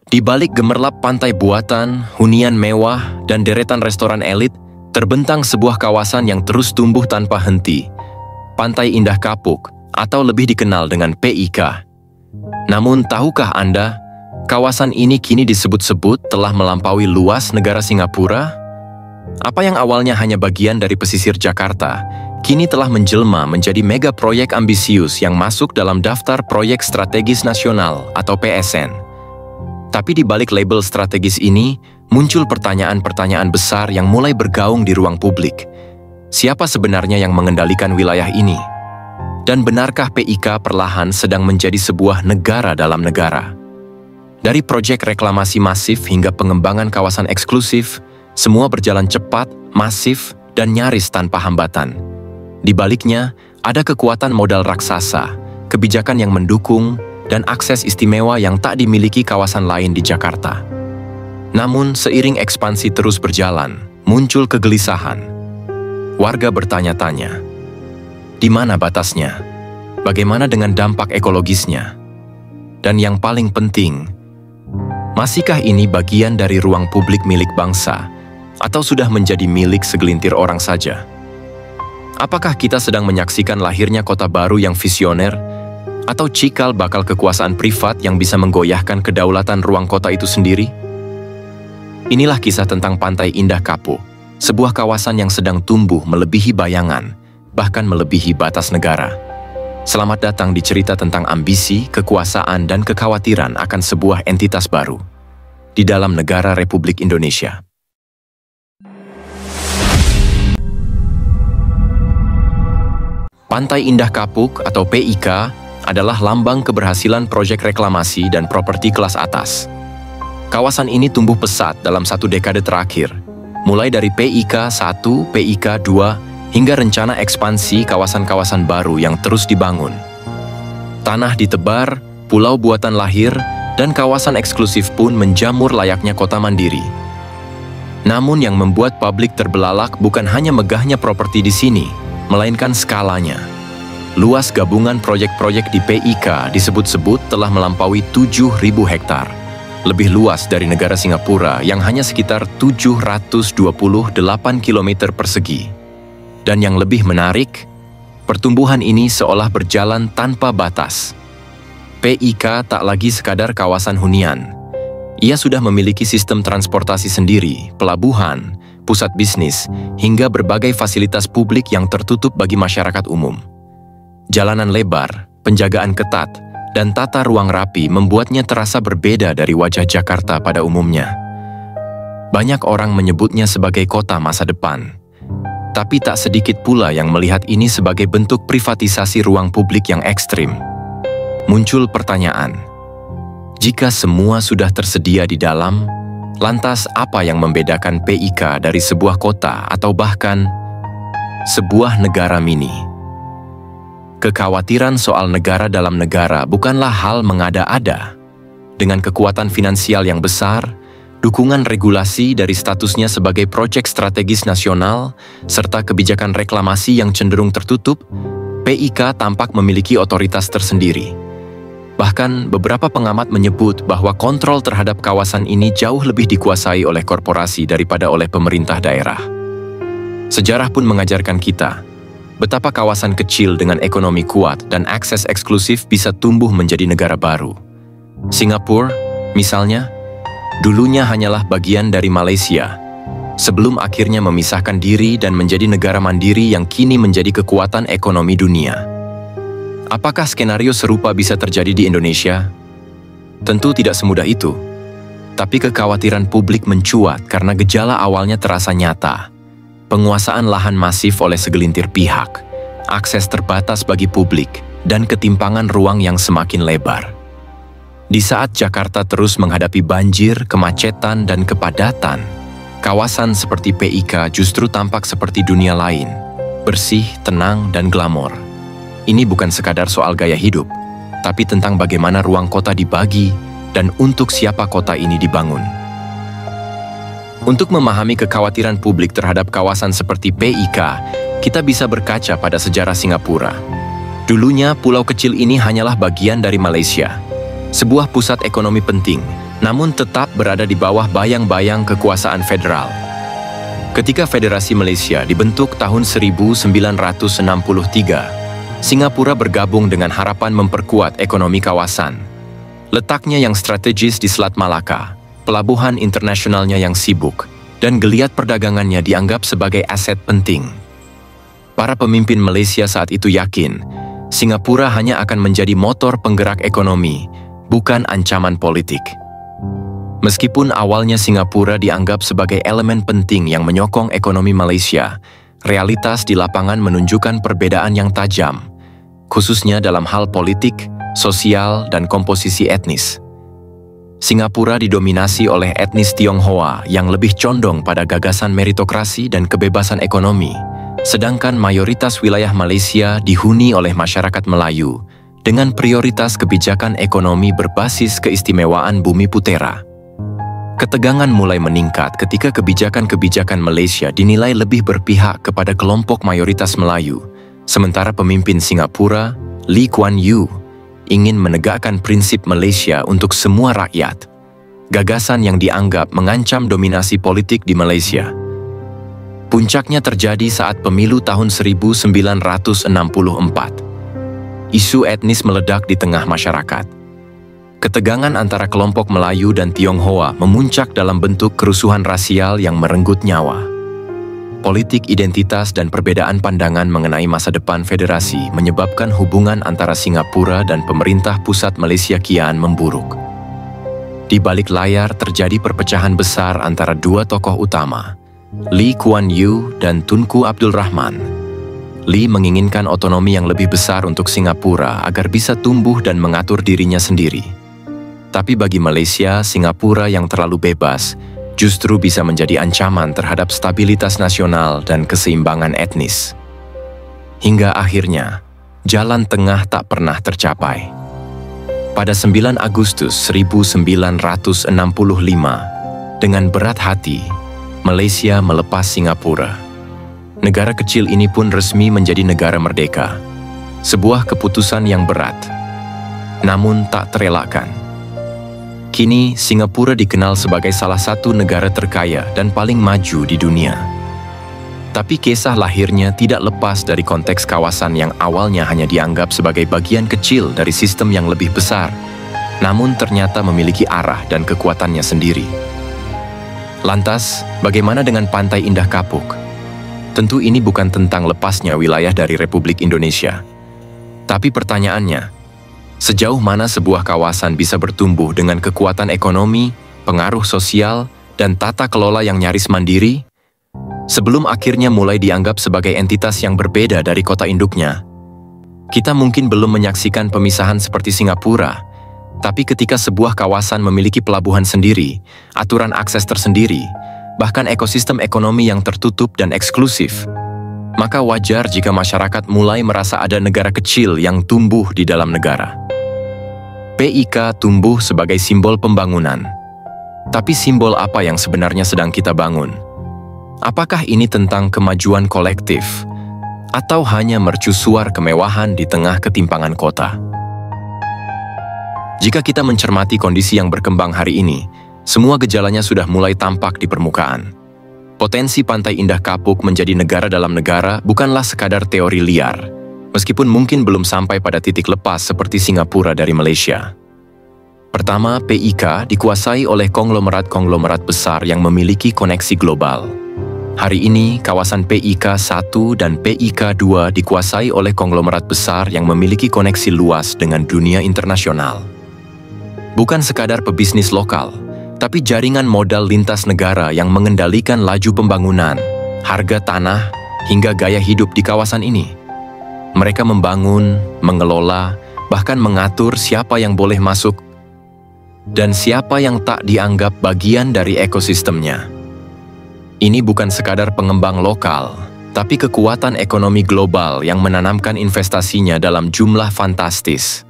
Di balik gemerlap pantai buatan, hunian mewah, dan deretan restoran elit, terbentang sebuah kawasan yang terus tumbuh tanpa henti. Pantai Indah Kapuk, atau lebih dikenal dengan PIK. Namun, tahukah Anda, kawasan ini kini disebut-sebut telah melampaui luas negara Singapura? Apa yang awalnya hanya bagian dari pesisir Jakarta, kini telah menjelma menjadi mega proyek ambisius yang masuk dalam daftar proyek strategis nasional atau PSN. Tapi di balik label strategis ini, muncul pertanyaan-pertanyaan besar yang mulai bergaung di ruang publik. Siapa sebenarnya yang mengendalikan wilayah ini? Dan benarkah PIK perlahan sedang menjadi sebuah negara dalam negara? Dari proyek reklamasi masif hingga pengembangan kawasan eksklusif, semua berjalan cepat, masif, dan nyaris tanpa hambatan. Di baliknya, ada kekuatan modal raksasa, kebijakan yang mendukung, dan akses istimewa yang tak dimiliki kawasan lain di Jakarta. Namun, seiring ekspansi terus berjalan, muncul kegelisahan. Warga bertanya-tanya, di mana batasnya? Bagaimana dengan dampak ekologisnya? Dan yang paling penting, masihkah ini bagian dari ruang publik milik bangsa, atau sudah menjadi milik segelintir orang saja? Apakah kita sedang menyaksikan lahirnya kota baru yang visioner, atau cikal bakal kekuasaan privat yang bisa menggoyahkan kedaulatan ruang kota itu sendiri? Inilah kisah tentang Pantai Indah Kapuk, sebuah kawasan yang sedang tumbuh melebihi bayangan, bahkan melebihi batas negara. Selamat datang di cerita tentang ambisi, kekuasaan, dan kekhawatiran akan sebuah entitas baru di dalam negara Republik Indonesia. Pantai Indah Kapuk atau PIK adalah lambang keberhasilan proyek reklamasi dan properti kelas atas. Kawasan ini tumbuh pesat dalam 1 dekade terakhir, mulai dari PIK 1, PIK 2, hingga rencana ekspansi kawasan-kawasan baru yang terus dibangun. Tanah ditebar, pulau buatan lahir, dan kawasan eksklusif pun menjamur layaknya kota mandiri. Namun yang membuat publik terbelalak bukan hanya megahnya properti di sini, melainkan skalanya. Luas gabungan proyek-proyek di PIK disebut-sebut telah melampaui 7.000 hektar. Lebih luas dari negara Singapura yang hanya sekitar 728 km persegi. Dan yang lebih menarik, pertumbuhan ini seolah berjalan tanpa batas. PIK tak lagi sekadar kawasan hunian. Ia sudah memiliki sistem transportasi sendiri, pelabuhan, pusat bisnis, hingga berbagai fasilitas publik yang tertutup bagi masyarakat umum. Jalanan lebar, penjagaan ketat, dan tata ruang rapi membuatnya terasa berbeda dari wajah Jakarta pada umumnya. Banyak orang menyebutnya sebagai kota masa depan. Tapi tak sedikit pula yang melihat ini sebagai bentuk privatisasi ruang publik yang ekstrim. Muncul pertanyaan, jika semua sudah tersedia di dalam, lantas apa yang membedakan PIK dari sebuah kota atau bahkan sebuah negara mini? Kekhawatiran soal negara dalam negara bukanlah hal mengada-ada. Dengan kekuatan finansial yang besar, dukungan regulasi dari statusnya sebagai proyek strategis nasional, serta kebijakan reklamasi yang cenderung tertutup, PIK tampak memiliki otoritas tersendiri. Bahkan, beberapa pengamat menyebut bahwa kontrol terhadap kawasan ini jauh lebih dikuasai oleh korporasi daripada oleh pemerintah daerah. Sejarah pun mengajarkan kita, betapa kawasan kecil dengan ekonomi kuat dan akses eksklusif bisa tumbuh menjadi negara baru. Singapura, misalnya, dulunya hanyalah bagian dari Malaysia, sebelum akhirnya memisahkan diri dan menjadi negara mandiri yang kini menjadi kekuatan ekonomi dunia. Apakah skenario serupa bisa terjadi di Indonesia? Tentu tidak semudah itu. Tapi kekhawatiran publik mencuat karena gejala awalnya terasa nyata. Penguasaan lahan masif oleh segelintir pihak, akses terbatas bagi publik, dan ketimpangan ruang yang semakin lebar. Di saat Jakarta terus menghadapi banjir, kemacetan, dan kepadatan, kawasan seperti PIK justru tampak seperti dunia lain, bersih, tenang, dan glamor. Ini bukan sekadar soal gaya hidup, tapi tentang bagaimana ruang kota dibagi dan untuk siapa kota ini dibangun. Untuk memahami kekhawatiran publik terhadap kawasan seperti PIK, kita bisa berkaca pada sejarah Singapura. Dulunya, pulau kecil ini hanyalah bagian dari Malaysia, sebuah pusat ekonomi penting, namun tetap berada di bawah bayang-bayang kekuasaan federal. Ketika Federasi Malaysia dibentuk tahun 1963, Singapura bergabung dengan harapan memperkuat ekonomi kawasan. Letaknya yang strategis di Selat Malaka, pelabuhan internasionalnya yang sibuk, dan geliat perdagangannya dianggap sebagai aset penting. Para pemimpin Malaysia saat itu yakin, Singapura hanya akan menjadi motor penggerak ekonomi, bukan ancaman politik. Meskipun awalnya Singapura dianggap sebagai elemen penting yang menyokong ekonomi Malaysia, realitas di lapangan menunjukkan perbedaan yang tajam, khususnya dalam hal politik, sosial, dan komposisi etnis. Singapura didominasi oleh etnis Tionghoa yang lebih condong pada gagasan meritokrasi dan kebebasan ekonomi, sedangkan mayoritas wilayah Malaysia dihuni oleh masyarakat Melayu dengan prioritas kebijakan ekonomi berbasis keistimewaan bumi putera. Ketegangan mulai meningkat ketika kebijakan-kebijakan Malaysia dinilai lebih berpihak kepada kelompok mayoritas Melayu, sementara pemimpin Singapura, Lee Kuan Yew, ingin menegakkan prinsip Malaysia untuk semua rakyat, gagasan yang dianggap mengancam dominasi politik di Malaysia. Puncaknya terjadi saat pemilu tahun 1964. Isu etnis meledak di tengah masyarakat. Ketegangan antara kelompok Melayu dan Tionghoa memuncak dalam bentuk kerusuhan rasial yang merenggut nyawa. Politik identitas dan perbedaan pandangan mengenai masa depan federasi menyebabkan hubungan antara Singapura dan pemerintah pusat Malaysia kian memburuk. Di balik layar terjadi perpecahan besar antara dua tokoh utama, Lee Kuan Yew dan Tunku Abdul Rahman. Lee menginginkan otonomi yang lebih besar untuk Singapura agar bisa tumbuh dan mengatur dirinya sendiri. Tapi bagi Malaysia, Singapura yang terlalu bebas justru bisa menjadi ancaman terhadap stabilitas nasional dan keseimbangan etnis. Hingga akhirnya, jalan tengah tak pernah tercapai. Pada 9 Agustus 1965, dengan berat hati, Malaysia melepas Singapura. Negara kecil ini pun resmi menjadi negara merdeka. Sebuah keputusan yang berat, namun tak terelakkan. Kini, Singapura dikenal sebagai salah satu negara terkaya dan paling maju di dunia. Tapi kisah lahirnya tidak lepas dari konteks kawasan yang awalnya hanya dianggap sebagai bagian kecil dari sistem yang lebih besar, namun ternyata memiliki arah dan kekuatannya sendiri. Lantas, bagaimana dengan Pantai Indah Kapuk? Tentu ini bukan tentang lepasnya wilayah dari Republik Indonesia. Tapi pertanyaannya, sejauh mana sebuah kawasan bisa bertumbuh dengan kekuatan ekonomi, pengaruh sosial, dan tata kelola yang nyaris mandiri? Sebelum akhirnya mulai dianggap sebagai entitas yang berbeda dari kota induknya. Kita mungkin belum menyaksikan pemisahan seperti Singapura, tapi ketika sebuah kawasan memiliki pelabuhan sendiri, aturan akses tersendiri, bahkan ekosistem ekonomi yang tertutup dan eksklusif, maka wajar jika masyarakat mulai merasa ada negara kecil yang tumbuh di dalam negara. PIK tumbuh sebagai simbol pembangunan. Tapi simbol apa yang sebenarnya sedang kita bangun? Apakah ini tentang kemajuan kolektif, atau hanya mercusuar kemewahan di tengah ketimpangan kota? Jika kita mencermati kondisi yang berkembang hari ini, semua gejalanya sudah mulai tampak di permukaan. Potensi Pantai Indah Kapuk menjadi negara dalam negara bukanlah sekadar teori liar, meskipun mungkin belum sampai pada titik lepas seperti Singapura dari Malaysia. Pertama, PIK dikuasai oleh konglomerat-konglomerat besar yang memiliki koneksi global. Hari ini, kawasan PIK 1 dan PIK 2 dikuasai oleh konglomerat besar yang memiliki koneksi luas dengan dunia internasional. Bukan sekadar pebisnis lokal, tapi jaringan modal lintas negara yang mengendalikan laju pembangunan, harga tanah, hingga gaya hidup di kawasan ini. Mereka membangun, mengelola, bahkan mengatur siapa yang boleh masuk dan siapa yang tak dianggap bagian dari ekosistemnya. Ini bukan sekadar pengembang lokal, tapi kekuatan ekonomi global yang menanamkan investasinya dalam jumlah fantastis.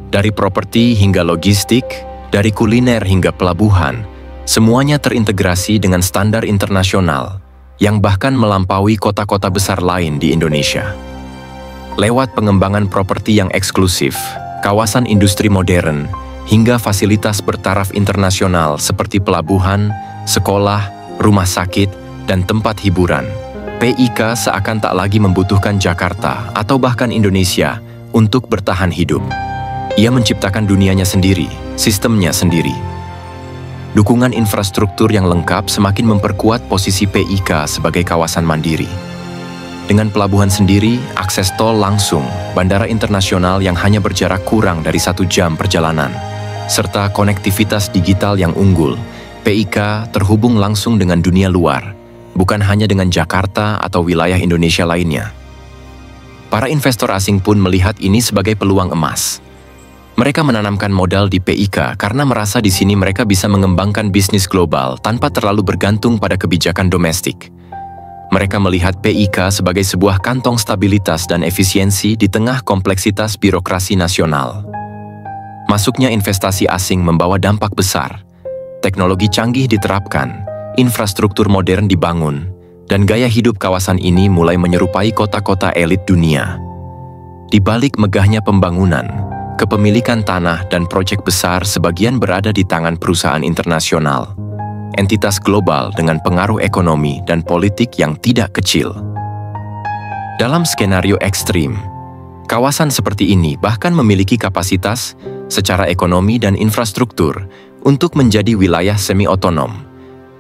Dari properti hingga logistik, dari kuliner hingga pelabuhan, semuanya terintegrasi dengan standar internasional yang bahkan melampaui kota-kota besar lain di Indonesia. Lewat pengembangan properti yang eksklusif, kawasan industri modern, hingga fasilitas bertaraf internasional seperti pelabuhan, sekolah, rumah sakit, dan tempat hiburan. PIK seakan tak lagi membutuhkan Jakarta atau bahkan Indonesia untuk bertahan hidup. Ia menciptakan dunianya sendiri, sistemnya sendiri. Dukungan infrastruktur yang lengkap semakin memperkuat posisi PIK sebagai kawasan mandiri. Dengan pelabuhan sendiri, akses tol langsung, bandara internasional yang hanya berjarak kurang dari 1 jam perjalanan, serta konektivitas digital yang unggul, PIK terhubung langsung dengan dunia luar, bukan hanya dengan Jakarta atau wilayah Indonesia lainnya. Para investor asing pun melihat ini sebagai peluang emas. Mereka menanamkan modal di PIK karena merasa di sini mereka bisa mengembangkan bisnis global tanpa terlalu bergantung pada kebijakan domestik. Mereka melihat PIK sebagai sebuah kantong stabilitas dan efisiensi di tengah kompleksitas birokrasi nasional. Masuknya investasi asing membawa dampak besar. Teknologi canggih diterapkan, infrastruktur modern dibangun, dan gaya hidup kawasan ini mulai menyerupai kota-kota elit dunia. Di balik megahnya pembangunan, kepemilikan tanah dan proyek besar sebagian berada di tangan perusahaan internasional, entitas global dengan pengaruh ekonomi dan politik yang tidak kecil. Dalam skenario ekstrim, kawasan seperti ini bahkan memiliki kapasitas secara ekonomi dan infrastruktur untuk menjadi wilayah semi-otonom.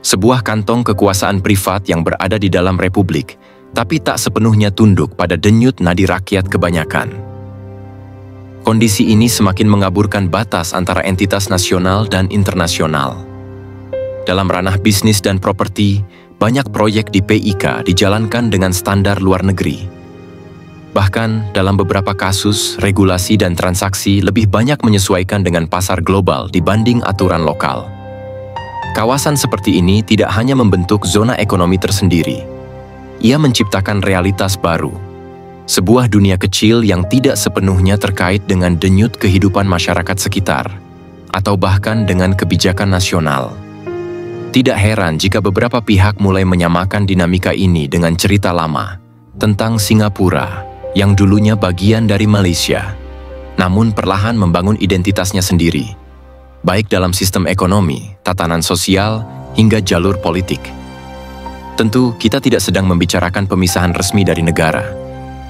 Sebuah kantong kekuasaan privat yang berada di dalam republik, tapi tak sepenuhnya tunduk pada denyut nadi rakyat kebanyakan. Kondisi ini semakin mengaburkan batas antara entitas nasional dan internasional. Dalam ranah bisnis dan properti, banyak proyek di PIK dijalankan dengan standar luar negeri. Bahkan, dalam beberapa kasus, regulasi dan transaksi lebih banyak menyesuaikan dengan pasar global dibanding aturan lokal. Kawasan seperti ini tidak hanya membentuk zona ekonomi tersendiri. Ia menciptakan realitas baru. Sebuah dunia kecil yang tidak sepenuhnya terkait dengan denyut kehidupan masyarakat sekitar, atau bahkan dengan kebijakan nasional. Tidak heran jika beberapa pihak mulai menyamakan dinamika ini dengan cerita lama tentang Singapura yang dulunya bagian dari Malaysia, namun perlahan membangun identitasnya sendiri, baik dalam sistem ekonomi, tatanan sosial, hingga jalur politik. Tentu, kita tidak sedang membicarakan pemisahan resmi dari negara,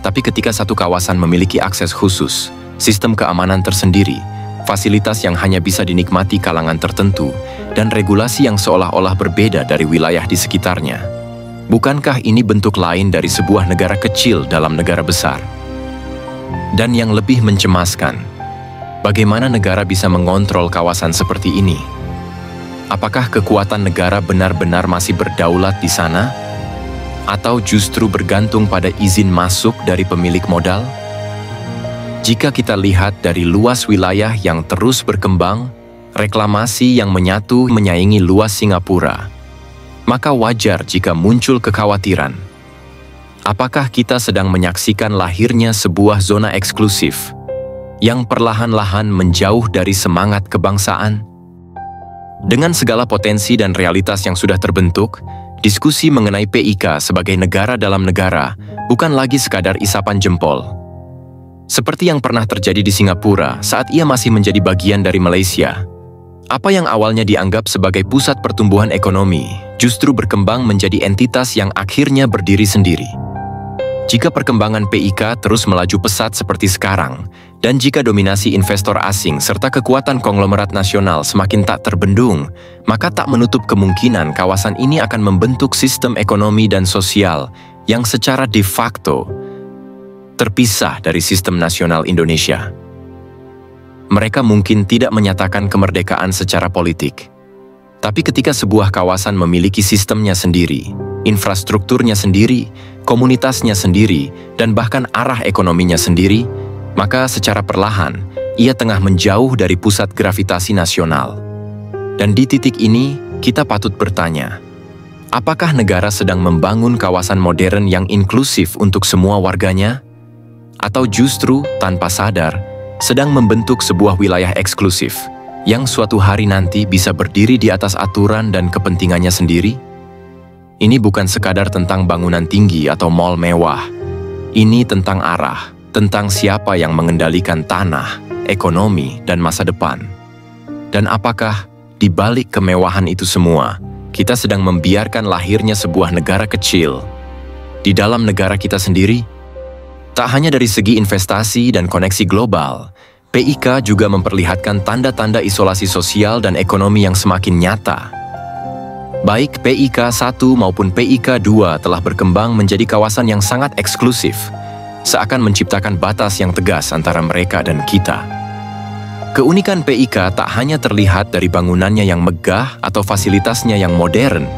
tapi ketika satu kawasan memiliki akses khusus, sistem keamanan tersendiri, fasilitas yang hanya bisa dinikmati kalangan tertentu, dan regulasi yang seolah-olah berbeda dari wilayah di sekitarnya, bukankah ini bentuk lain dari sebuah negara kecil dalam negara besar? Dan yang lebih mencemaskan, bagaimana negara bisa mengontrol kawasan seperti ini? Apakah kekuatan negara benar-benar masih berdaulat di sana? Atau justru bergantung pada izin masuk dari pemilik modal? Jika kita lihat dari luas wilayah yang terus berkembang, reklamasi yang menyatu menyaingi luas Singapura, maka wajar jika muncul kekhawatiran. Apakah kita sedang menyaksikan lahirnya sebuah zona eksklusif yang perlahan-lahan menjauh dari semangat kebangsaan? Dengan segala potensi dan realitas yang sudah terbentuk, diskusi mengenai PIK sebagai negara dalam negara bukan lagi sekadar isapan jempol. Seperti yang pernah terjadi di Singapura saat ia masih menjadi bagian dari Malaysia. Apa yang awalnya dianggap sebagai pusat pertumbuhan ekonomi justru berkembang menjadi entitas yang akhirnya berdiri sendiri. Jika perkembangan PIK terus melaju pesat seperti sekarang, dan jika dominasi investor asing serta kekuatan konglomerat nasional semakin tak terbendung, maka tak menutup kemungkinan kawasan ini akan membentuk sistem ekonomi dan sosial yang secara de facto terpisah dari sistem nasional Indonesia. Mereka mungkin tidak menyatakan kemerdekaan secara politik, tapi ketika sebuah kawasan memiliki sistemnya sendiri, infrastrukturnya sendiri, komunitasnya sendiri, dan bahkan arah ekonominya sendiri, maka secara perlahan, ia tengah menjauh dari pusat gravitasi nasional. Dan di titik ini, kita patut bertanya, apakah negara sedang membangun kawasan modern yang inklusif untuk semua warganya? Atau justru, tanpa sadar, sedang membentuk sebuah wilayah eksklusif, yang suatu hari nanti bisa berdiri di atas aturan dan kepentingannya sendiri? Ini bukan sekadar tentang bangunan tinggi atau mal mewah. Ini tentang arah, tentang siapa yang mengendalikan tanah, ekonomi, dan masa depan. Dan apakah di balik kemewahan itu semua, kita sedang membiarkan lahirnya sebuah negara kecil di dalam negara kita sendiri? Tak hanya dari segi investasi dan koneksi global, PIK juga memperlihatkan tanda-tanda isolasi sosial dan ekonomi yang semakin nyata. Baik PIK 1 maupun PIK 2 telah berkembang menjadi kawasan yang sangat eksklusif, seakan menciptakan batas yang tegas antara mereka dan kita. Keunikan PIK tak hanya terlihat dari bangunannya yang megah atau fasilitasnya yang modern,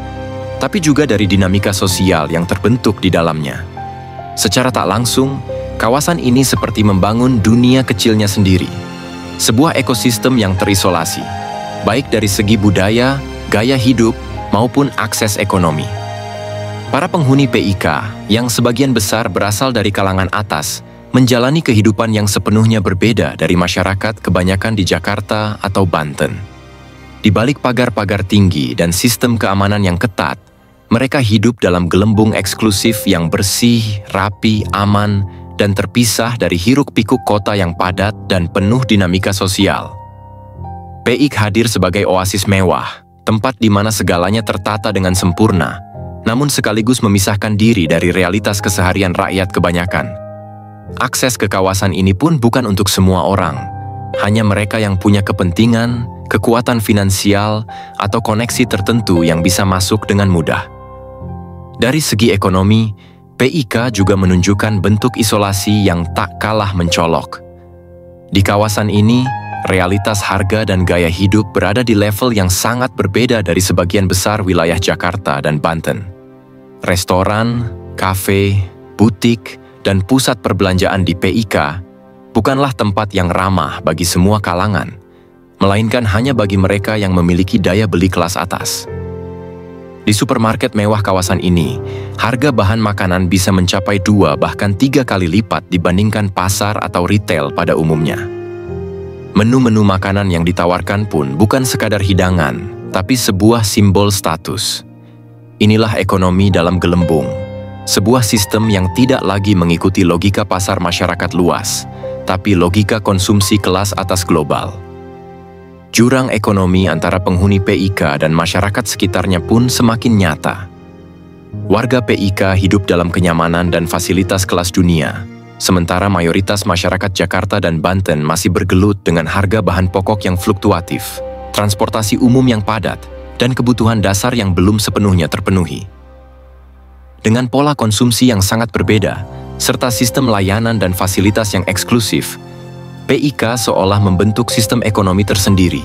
tapi juga dari dinamika sosial yang terbentuk di dalamnya. Secara tak langsung, kawasan ini seperti membangun dunia kecilnya sendiri, sebuah ekosistem yang terisolasi, baik dari segi budaya, gaya hidup, maupun akses ekonomi. Para penghuni PIK, yang sebagian besar berasal dari kalangan atas, menjalani kehidupan yang sepenuhnya berbeda dari masyarakat kebanyakan di Jakarta atau Banten. Di balik pagar-pagar tinggi dan sistem keamanan yang ketat, mereka hidup dalam gelembung eksklusif yang bersih, rapi, aman, dan terpisah dari hiruk-pikuk kota yang padat dan penuh dinamika sosial. PIK hadir sebagai oasis mewah, tempat di mana segalanya tertata dengan sempurna, namun sekaligus memisahkan diri dari realitas keseharian rakyat kebanyakan. Akses ke kawasan ini pun bukan untuk semua orang, hanya mereka yang punya kepentingan, kekuatan finansial, atau koneksi tertentu yang bisa masuk dengan mudah. Dari segi ekonomi, PIK juga menunjukkan bentuk isolasi yang tak kalah mencolok. Di kawasan ini, realitas harga dan gaya hidup berada di level yang sangat berbeda dari sebagian besar wilayah Jakarta dan Banten. Restoran, kafe, butik, dan pusat perbelanjaan di PIK bukanlah tempat yang ramah bagi semua kalangan, melainkan hanya bagi mereka yang memiliki daya beli kelas atas. Di supermarket mewah kawasan ini, harga bahan makanan bisa mencapai 2 bahkan 3 kali lipat dibandingkan pasar atau retail pada umumnya. Menu-menu makanan yang ditawarkan pun bukan sekadar hidangan, tapi sebuah simbol status. Inilah ekonomi dalam gelembung, sebuah sistem yang tidak lagi mengikuti logika pasar masyarakat luas, tapi logika konsumsi kelas atas global. Jurang ekonomi antara penghuni PIK dan masyarakat sekitarnya pun semakin nyata. Warga PIK hidup dalam kenyamanan dan fasilitas kelas dunia, sementara mayoritas masyarakat Jakarta dan Banten masih bergelut dengan harga bahan pokok yang fluktuatif, transportasi umum yang padat, dan kebutuhan dasar yang belum sepenuhnya terpenuhi. Dengan pola konsumsi yang sangat berbeda, serta sistem layanan dan fasilitas yang eksklusif, PIK seolah membentuk sistem ekonomi tersendiri,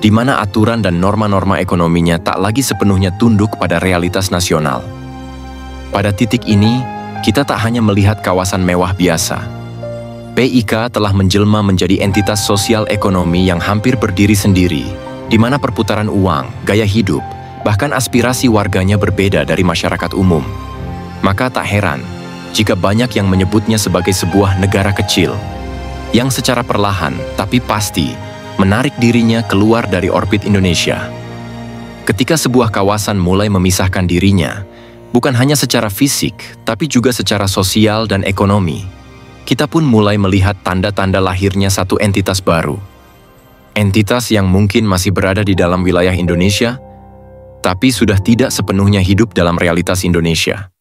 di mana aturan dan norma-norma ekonominya tak lagi sepenuhnya tunduk pada realitas nasional. Pada titik ini, kita tak hanya melihat kawasan mewah biasa. PIK telah menjelma menjadi entitas sosial ekonomi yang hampir berdiri sendiri, di mana perputaran uang, gaya hidup, bahkan aspirasi warganya berbeda dari masyarakat umum. Maka tak heran jika banyak yang menyebutnya sebagai sebuah negara kecil, yang secara perlahan tapi pasti menarik dirinya keluar dari orbit Indonesia. Ketika sebuah kawasan mulai memisahkan dirinya, bukan hanya secara fisik, tapi juga secara sosial dan ekonomi, kita pun mulai melihat tanda-tanda lahirnya satu entitas baru. Entitas yang mungkin masih berada di dalam wilayah Indonesia, tapi sudah tidak sepenuhnya hidup dalam realitas Indonesia.